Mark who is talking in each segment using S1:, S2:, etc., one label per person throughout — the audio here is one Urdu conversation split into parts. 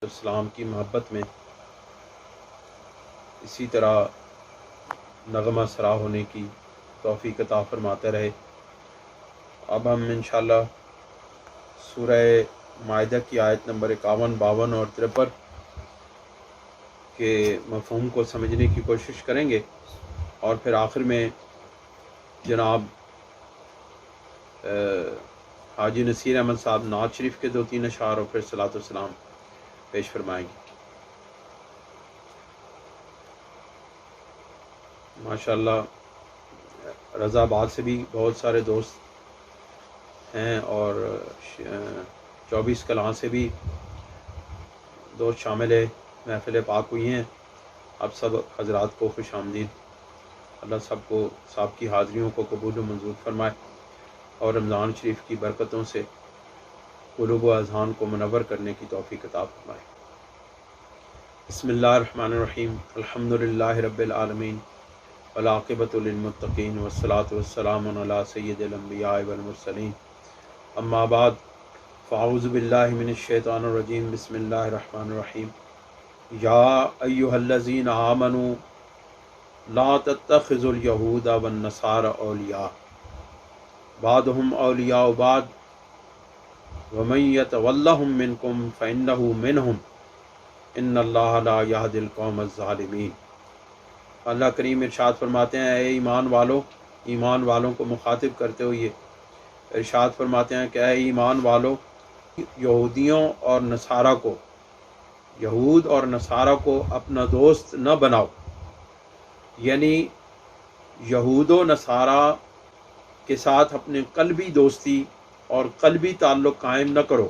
S1: اسلام کی محبت میں اسی طرح نغمہ سرا ہونے کی توفیق عطا فرماتے رہے۔ اب ہم انشاءاللہ سورہ مائدہ کی آیت نمبر 51، 52 اور 53 کے مفہوم کو سمجھنے کی کوشش کریں گے، اور پھر آخر میں جناب حاجی نصیر احمد صاحب نعت شریف کے 2-3 اشعار اور پھر صلاۃ والسلام پیش فرمائیں گے۔ ماشاءاللہ رضا آباد سے بھی بہت سارے دوست ہیں، اور 24 کلاں سے بھی دوست شامل ہے، محفل پاک ہوئی ہیں۔ اب سب حضرات کو خوش آمدید۔ اللہ سب کو صاحب کی حاضریوں کو قبول و منظور فرمائے، اور رمضان شریف کی برکتوں سے قلوب و اذہان کو منور کرنے کی توفیق عطا فرمائے۔ بسم اللہ الرحمن الرحیم، الحمدللہ رب العالمین، والعاقبۃ للمتقین، والصلاۃ والسلام علی سید الانبیاء والمرسلین، اما بعد، فاعوذ باللہ من الشیطان الرجیم، بسم اللہ الرحمن الرحیم۔ یا ایھا الذین آمنوا لا تتخذوا الیہود والنصارى اولیاء بعضهم اولیاء بعض ومن یتولہم منکم فانہ منہم ان اللہ لا یہدی القوم الظالمین۔ اللہ کریم ارشاد فرماتے ہیں، اے ایمان والوں کو مخاطب کرتے ہوئے ارشاد فرماتے ہیں کہ اے ایمان والو، یہود اور نصارہ کو اپنا دوست نہ بناؤ، یعنی یہود و نصارہ کے ساتھ اپنے قلبی دوستی اور قلبی تعلق قائم نہ کرو۔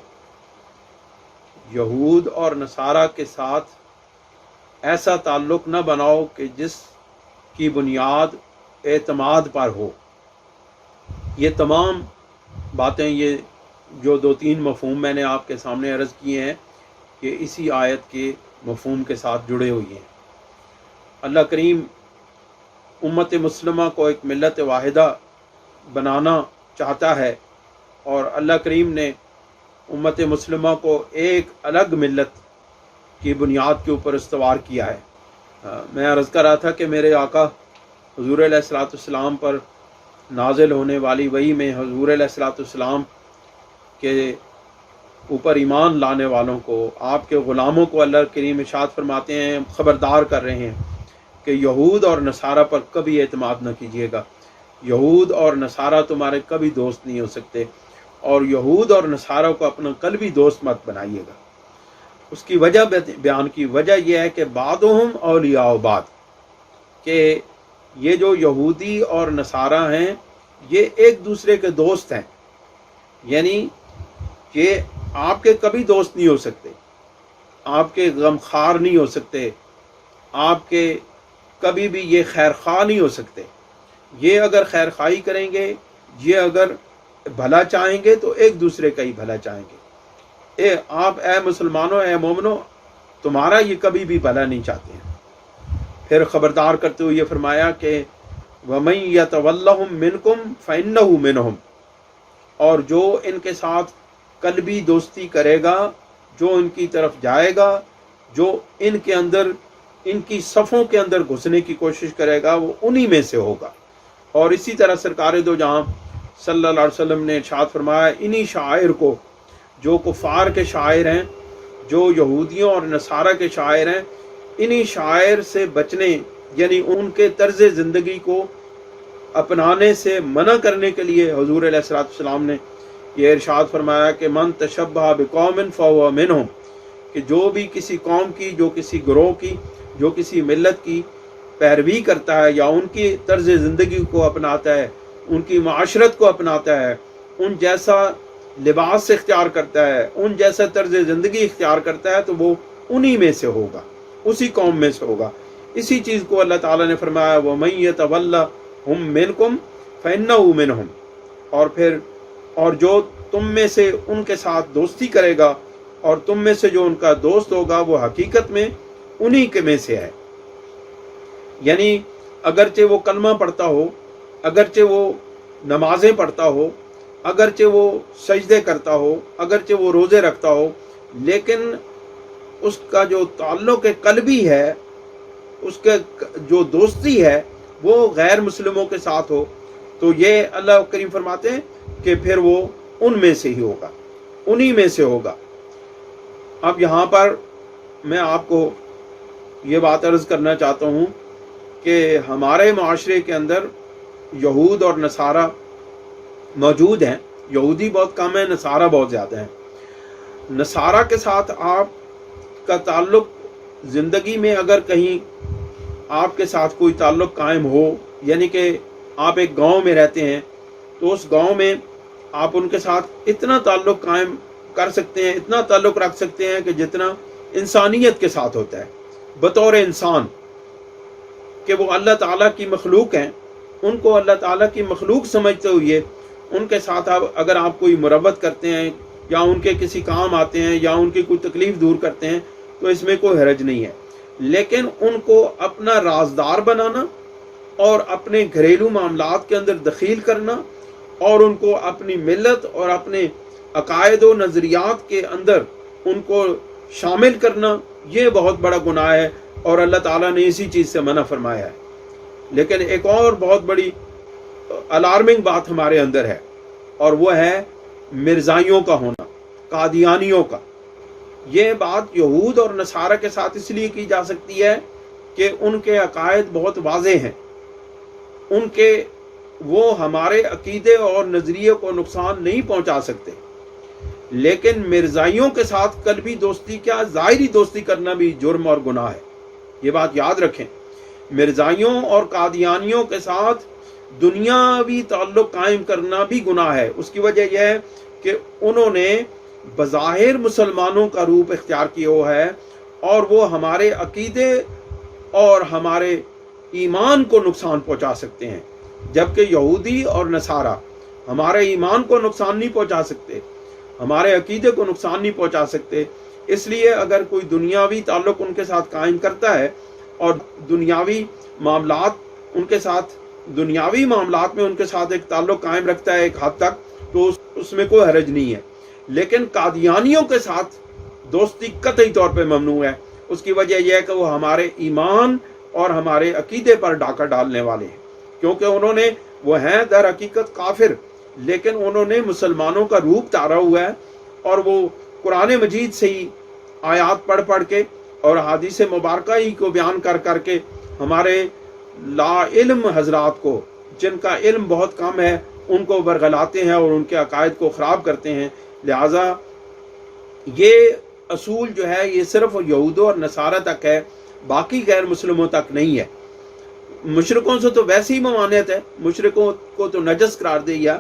S1: یہود اور نصارہ کے ساتھ ایسا تعلق نہ بناؤ کہ جس کی بنیاد اعتماد پر ہو۔ یہ تمام باتیں، یہ جو 2-3 مفہوم میں نے آپ کے سامنے عرض کیے ہیں، یہ اسی آیت کے مفہوم کے ساتھ جڑے ہوئے ہیں۔ اللہ کریم امت مسلمہ کو ایک ملت واحدہ بنانا چاہتا ہے، اور اللہ کریم نے امت مسلمہ کو ایک الگ ملت کی بنیاد کے اوپر استوار کیا ہے۔ میں عرض کر رہا تھا کہ میرے آقا حضور علیہ الصلوۃ والسلام پر نازل ہونے والی وحی میں حضور علیہ الصلوۃ والسلام کے اوپر ایمان لانے والوں کو، آپ کے غلاموں کو اللہ کریم ارشاد فرماتے ہیں، خبردار کر رہے ہیں کہ یہود اور نصارہ پر کبھی اعتماد نہ کیجیے گا۔ یہود اور نصارہ تمہارے کبھی دوست نہیں ہو سکتے، اور یہود اور نصارہ کو اپنا قلبی دوست مت بنائیے گا۔ اس کی وجہ بیان کی، وجہ یہ ہے کہ بعضهم اولیاء بعض، کہ یہ جو یہودی اور نصارہ ہیں یہ ایک دوسرے کے دوست ہیں، یعنی یہ آپ کے کبھی دوست نہیں ہو سکتے، آپ کے غمخوار نہیں ہو سکتے، آپ کے کبھی بھی یہ خیر خواہ نہیں ہو سکتے۔ یہ اگر خیر خواہی کریں گے، یہ اگر بھلا چاہیں گے تو ایک دوسرے کا ہی بھلا چاہیں گے۔ اے مسلمانوں، اے مومنوں، تمہارا یہ کبھی بھی بھلا نہیں چاہتے ہیں۔ پھر خبردار کرتے ہوئے یہ فرمایا کہ وَمَن يَتَوَلَّهُم مِّنكُمْ فَإِنَّهُ مِنْهُمْ، اور جو ان کے ساتھ قلبی دوستی کرے گا، جو ان کی طرف جائے گا، جو ان کے اندر، ان کی صفوں کے اندر گھسنے کی کوشش کرے گا، وہ انہی میں سے ہوگا۔ اور اسی طرح سرکار دو جہاں صلی اللہ علیہ وسلم نے ارشاد فرمایا، انہی شاعر کو، جو کفار کے شاعر ہیں، جو یہودیوں اور نصارہ کے شاعر ہیں، انہی شاعر سے بچنے، یعنی ان کے طرز زندگی کو اپنانے سے منع کرنے کے لیے حضور علیہ الصلوۃ والسلام نے یہ ارشاد فرمایا کہ من تشبہ بقوم فہو منہم، کہ جو بھی کسی قوم کی، جو کسی گروہ کی، جو کسی ملت کی پیروی کرتا ہے، یا ان کی طرز زندگی کو اپناتا ہے، ان کی معاشرت کو اپناتا ہے، ان جیسا لباس اختیار کرتا ہے، ان جیسا طرز زندگی اختیار کرتا ہے، تو وہ انہی میں سے ہوگا، اسی قوم میں سے ہوگا۔ اسی چیز کو اللہ تعالیٰ نے فرمایا وَمَن يَتَوَلَّهُم مِّنكُمْ فَإِنَّهُ مِنْهُمْ، اور پھر اور جو تم میں سے ان کے ساتھ دوستی کرے گا، اور تم میں سے جو ان کا دوست ہوگا، وہ حقیقت میں انہی کے میں سے ہے۔ یعنی اگرچہ وہ کلمہ پڑھتا ہو، اگرچہ وہ نمازیں پڑھتا ہو، اگرچہ وہ سجدے کرتا ہو، اگرچہ وہ روزے رکھتا ہو، لیکن اس کا جو تعلق قلبی ہے، اس کے جو دوستی ہے وہ غیر مسلموں کے ساتھ ہو، تو یہ اللہ کریم فرماتے ہیں کہ پھر وہ ان میں سے ہی ہوگا، انہی میں سے ہوگا۔ اب یہاں پر میں آپ کو یہ بات عرض کرنا چاہتا ہوں کہ ہمارے معاشرے کے اندر یہود اور نصارہ موجود ہیں، یہودی بہت کم ہیں، نصارہ بہت زیادہ ہیں۔ نصارہ کے ساتھ آپ کا تعلق زندگی میں اگر کہیں آپ کے ساتھ کوئی تعلق قائم ہو، یعنی کہ آپ ایک گاؤں میں رہتے ہیں، تو اس گاؤں میں آپ ان کے ساتھ اتنا تعلق قائم کر سکتے ہیں، اتنا تعلق رکھ سکتے ہیں کہ جتنا انسانیت کے ساتھ ہوتا ہے، بطور انسان، کہ وہ اللہ تعالیٰ کی مخلوق ہیں، ان کو اللہ تعالیٰ کی مخلوق سمجھتے ہوئے ان کے ساتھ اگر آپ کوئی مربت کرتے ہیں یا ان کے کسی کام آتے ہیں یا ان کی کوئی تکلیف دور کرتے ہیں تو اس میں کوئی حرج نہیں ہے، لیکن ان کو اپنا رازدار بنانا اور اپنے گھریلو معاملات کے اندر دخیل کرنا اور ان کو اپنی ملت اور اپنے عقائد و نظریات کے اندر ان کو شامل کرنا، یہ بہت بڑا گناہ ہے اور اللہ تعالیٰ نے اسی چیز سے منع فرمایا ہے۔ لیکن ایک اور بہت بڑی الارمنگ بات ہمارے اندر ہے، اور وہ ہے مرزائیوں کا ہونا، قادیانیوں کا۔ یہ بات یہود اور نصارہ کے ساتھ اس لیے کی جا سکتی ہے کہ ان کے عقائد بہت واضح ہیں، ان کے وہ ہمارے عقیدے اور نظریے کو نقصان نہیں پہنچا سکتے، لیکن مرزائیوں کے ساتھ قلبی دوستی کیا ظاہری دوستی کرنا بھی جرم اور گناہ ہے، یہ بات یاد رکھیں۔ مرزائیوں اور قادیانیوں کے ساتھ دنیاوی تعلق قائم کرنا بھی گناہ ہے۔ اس کی وجہ یہ ہے کہ انہوں نے بظاہر مسلمانوں کا روپ اختیار کیا ہوا ہے اور وہ ہمارے عقیدے اور ہمارے ایمان کو نقصان پہنچا سکتے ہیں، جبکہ یہودی اور نصارہ ہمارے ایمان کو نقصان نہیں پہنچا سکتے، ہمارے عقیدے کو نقصان نہیں پہنچا سکتے۔ اس لیے اگر کوئی دنیاوی تعلق ان کے ساتھ قائم کرتا ہے اور دنیاوی معاملات میں ان کے ساتھ ایک تعلق قائم رکھتا ہے ایک حد تک، تو اس میں کوئی حرج نہیں ہے، لیکن قادیانیوں کے ساتھ دوستی قطعی طور پہ ممنوع ہے۔ اس کی وجہ یہ ہے کہ وہ ہمارے ایمان اور ہمارے عقیدے پر ڈاکہ ڈالنے والے ہیں، کیونکہ وہ ہیں در حقیقت کافر، لیکن انہوں نے مسلمانوں کا روپ دھارا ہوا ہے اور وہ قرآن مجید سے ہی آیات پڑھ پڑھ کے اور حدیث مبارکہ ہی کو بیان کر کر کے ہمارے لا علم حضرات کو، جن کا علم بہت کم ہے، ان کو برگلاتے ہیں اور ان کے عقائد کو خراب کرتے ہیں۔ لہٰذا یہ اصول جو ہے یہ صرف یہود اور نصارہ تک ہے، باقی غیر مسلموں تک نہیں ہے۔ مشرکوں سے تو ویسی ہی ممانعت ہے، مشرکوں کو تو نجس قرار دے گیا،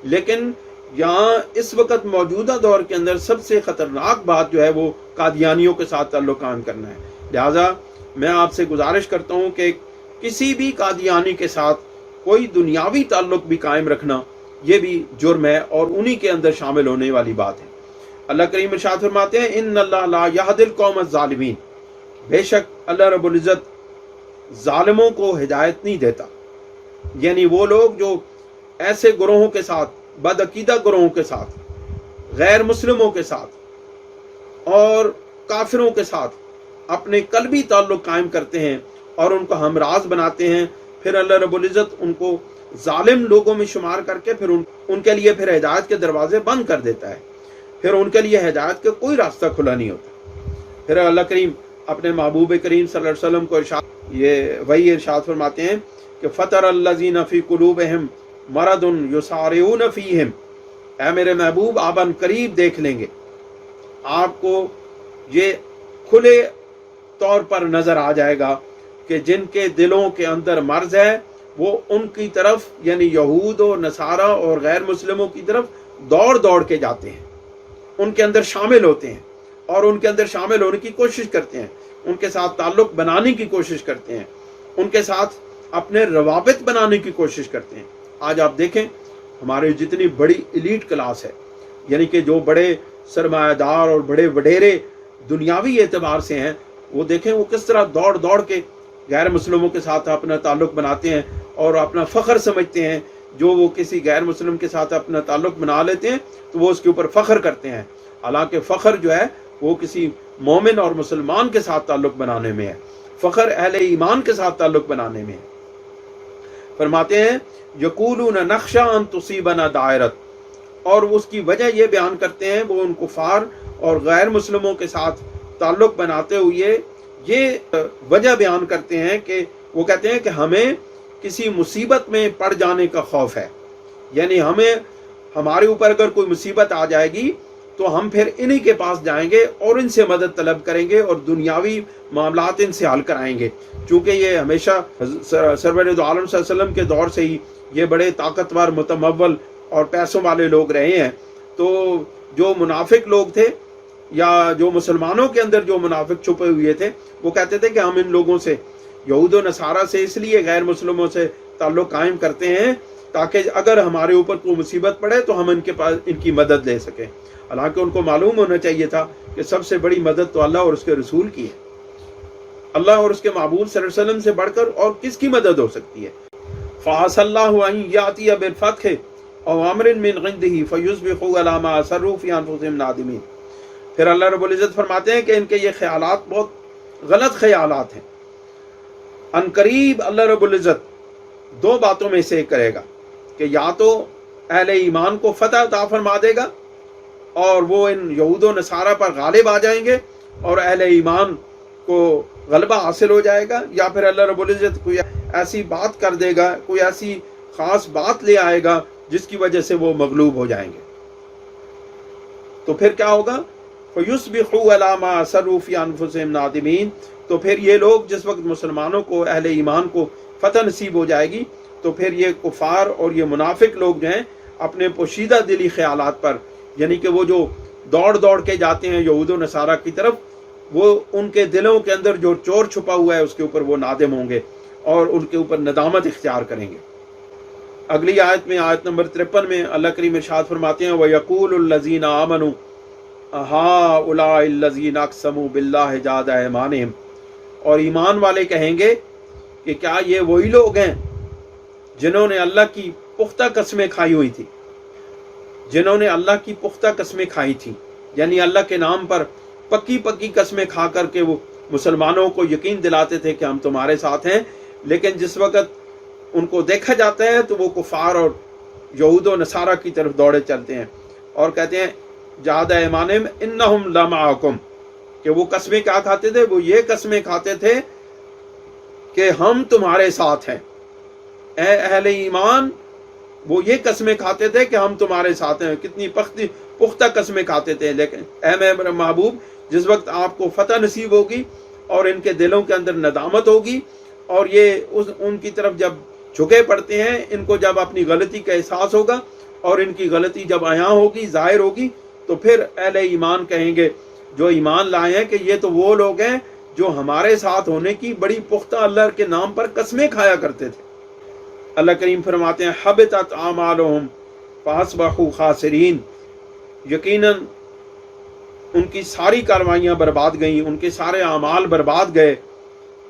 S1: لیکن یہاں اس وقت موجودہ دور کے اندر سب سے خطرناک بات جو ہے وہ قادیانیوں کے ساتھ تعلق قائم کرنا ہے۔ لہٰذا میں آپ سے گزارش کرتا ہوں کہ کسی بھی قادیانی کے ساتھ کوئی دنیاوی تعلق بھی قائم رکھنا یہ بھی جرم ہے اور انہی کے اندر شامل ہونے والی بات ہے۔ اللہ کریم ارشاد فرماتے ہیں ان اللہ لا یہدی القوم الظالمین، بے شک اللہ رب العزت ظالموں کو ہدایت نہیں دیتا، یعنی وہ لوگ جو ایسے گروہوں کے ساتھ، بدعقیدہ گروہوں کے ساتھ، غیر مسلموں کے ساتھ اور کافروں کے ساتھ اپنے قلبی تعلق قائم کرتے ہیں اور ان کو ہمراز بناتے ہیں، پھر اللہ رب العزت ان کو ظالم لوگوں میں شمار کر کے پھر ان کے لیے پھر ہدایت کے دروازے بند کر دیتا ہے، پھر ان کے لیے ہدایت کا کوئی راستہ کھلا نہیں ہوتا۔ پھر اللہ کریم اپنے محبوب کریم صلی اللہ علیہ وسلم کو وہی ارشاد فرماتے ہیں کہ فطر الذین فی قلوبہم مرض یسارعون فیہم، اے میرے محبوب آپ ان قریب دیکھ لیں گے، آپ کو یہ کھلے طور پر نظر آ جائے گا کہ جن کے دلوں کے اندر مرض ہے وہ ان کی طرف، یعنی یہود و نصارہ اور غیر مسلموں کی طرف دوڑ دوڑ کے جاتے ہیں، ان کے اندر شامل ہوتے ہیں اور ان کے اندر شامل ہونے کی کوشش کرتے ہیں، ان کے ساتھ تعلق بنانے کی کوشش کرتے ہیں، ان کے ساتھ اپنے روابط بنانے کی کوشش کرتے ہیں۔ آج آپ دیکھیں ہمارے جتنی بڑی ایلیٹ کلاس ہے، یعنی کہ جو بڑے سرمایہ دار اور بڑے وڈیرے دنیاوی اعتبار سے ہیں، وہ دیکھیں وہ کس طرح دوڑ دوڑ کے غیر مسلموں کے ساتھ اپنا تعلق بناتے ہیں اور اپنا فخر سمجھتے ہیں۔ جو وہ کسی غیر مسلم کے ساتھ اپنا تعلق بنا لیتے ہیں تو وہ اس کے اوپر فخر کرتے ہیں، حالانکہ فخر جو ہے وہ کسی مومن اور مسلمان کے ساتھ تعلق بنانے میں ہے، فخر اہل ایمان کے ساتھ تعلق بنانے میں ہے۔ فرماتے ہیں یقولون نخشى ان تصیبنا دائرۃ، اور اس کی وجہ یہ بیان کرتے ہیں، وہ ان کفار اور غیر مسلموں کے ساتھ تعلق بناتے ہوئے یہ وجہ بیان کرتے ہیں کہ وہ کہتے ہیں کہ ہمیں کسی مصیبت میں پڑ جانے کا خوف ہے، یعنی ہمارے اوپر اگر کوئی مصیبت آ جائے گی تو ہم پھر انہی کے پاس جائیں گے اور ان سے مدد طلب کریں گے اور دنیاوی معاملات ان سے حل کرائیں گے، چونکہ یہ ہمیشہ سرور دو عالم صلی اللہ علیہ وسلم کے دور سے ہی یہ بڑے طاقتور، متمول اور پیسوں والے لوگ رہے ہیں۔ تو جو منافق لوگ تھے یا جو مسلمانوں کے اندر جو منافق چھپے ہوئے تھے، وہ کہتے تھے کہ ہم ان لوگوں سے، یہود و نصارہ سے اس لیے غیر مسلموں سے تعلق قائم کرتے ہیں تاکہ اگر ہمارے اوپر کوئی مصیبت پڑے تو ہم ان کے پاس ان کی مدد لے سکیں۔ حالانکہ ان کو معلوم ہونا چاہیے تھا کہ سب سے بڑی مدد تو اللہ اور اس کے رسول کی ہے، اللہ اور اس کے محبوب صلی اللہ علیہ وسلم سے بڑھ کر اور کس کی مدد ہو سکتی ہے۔ فَعَسَى اللَّهُ أَن يَأْتِيَ بِالْفَتْحِ أَوْ أَمْرٍ مِّنْ عِندِهِ فَيُصْبِحُوا عَلَىٰ مَا أَسَرُّوا فِي أَنفُسِهِمْ نَادِمِينَ۔ پھر اللہ رب العزت فرماتے ہیں کہ ان کے یہ خیالات بہت غلط خیالات ہیں۔ ان قریب اللہ رب العزت دو باتوں میں سے کرے گا کہ یا تو اہل ایمان کو فتح عطا فرما دے گا اور وہ ان یہود و نصارہ پر غالب آ جائیں گے اور اہل ایمان کو غلبہ حاصل ہو جائے گا، یا پھر اللہ رب العزت کوئی ایسی بات کر دے گا، کوئی ایسی خاص بات لے آئے گا جس کی وجہ سے وہ مغلوب ہو جائیں گے۔ تو پھر کیا ہوگا؟ فَيُصْبِحُوا عَلَىٰ مَا أَسَرُّوا فِي أَنفُسِهِمْ نَادِمِينَ۔ تو پھر یہ لوگ جس وقت مسلمانوں کو، اہل ایمان کو فتح نصیب ہو جائے گی تو پھر یہ کفار اور یہ منافق لوگ جو ہیں اپنے پوشیدہ دلی خیالات پر، یعنی کہ وہ جو دوڑ کے جاتے ہیں یہود و نصارہ کی طرف، وہ ان کے دلوں کے اندر جو چور چھپا ہوا ہے اس کے اوپر وہ نادم ہوں گے اور ان کے اوپر ندامت اختیار کریں گے۔ اگلی آیت میں، آیت نمبر 53 میں اللہ کریم ارشاد فرماتے ہیں وَيَقُولُ الَّذِينَ آمَنُوا أَهَٰؤُلَاءِ الَّذِينَ أَقْسَمُوا بِاللَّهِ جَهْدَ أَيْمَانِهِمْ، اور ایمان والے کہیں گے کہ کیا یہ وہی لوگ ہیں جنہوں نے اللہ کی پختہ قسمیں کھائی ہوئی تھی، جنہوں نے اللہ کی پختہ قسمیں کھائی تھی، یعنی اللہ کے نام پر پکی قسمیں کھا کر کے وہ مسلمانوں کو یقین دلاتے تھے کہ ہم تمہارے ساتھ ہیں، لیکن جس وقت ان کو دیکھا جاتا ہے تو وہ کفار اور یہود و نصارہ کی طرف دوڑے چلتے ہیں اور کہتے ہیں جہاد ایمانہم انہم لمعکم، کہ وہ قسمیں کیا کھاتے تھے؟ وہ یہ قسمیں کھاتے تھے کہ ہم تمہارے ساتھ ہیں۔ اے اہل ایمان، وہ یہ قسمیں کھاتے تھے کہ ہم تمہارے ساتھ ہیں، کتنی پختہ قسمیں کھاتے تھے۔ لیکن اے میرے محبوب، جس وقت آپ کو فتح نصیب ہوگی اور ان کے دلوں کے اندر ندامت ہوگی اور یہ ان کی طرف جب جھکے پڑتے ہیں، ان کو جب اپنی غلطی کا احساس ہوگا اور ان کی غلطی جب عیاں ہوگی، ظاہر ہوگی، تو پھر اہل ایمان کہیں گے جو ایمان لائے ہیں کہ یہ تو وہ لوگ ہیں جو ہمارے ساتھ ہونے کی بڑی پختہ اللہ کے نام پر قسمیں کھایا کرتے تھے۔ اللہ کریم فرماتے ہیں حبطت اعمالہم فاصبحوا خاسرین، یقیناً ان کی ساری کاروائیاں برباد گئیں، ان کے سارے اعمال برباد گئے،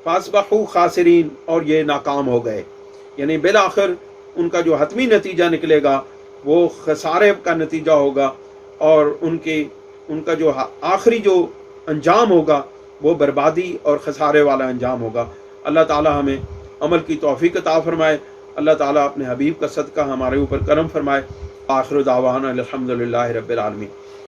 S1: فاصبحوا خاسرین، اور یہ ناکام ہو گئے، یعنی بالآخر ان کا جو حتمی نتیجہ نکلے گا وہ خسارے کا نتیجہ ہوگا اور ان کا جو آخری جو انجام ہوگا وہ بربادی اور خسارے والا انجام ہوگا۔ اللہ تعالی ہمیں عمل کی توفیق عطا فرمائے، اللہ تعالیٰ اپنے حبیب کا صدقہ ہمارے اوپر کرم فرمائے۔ آخر دعوانا الحمدللہ رب العالمین۔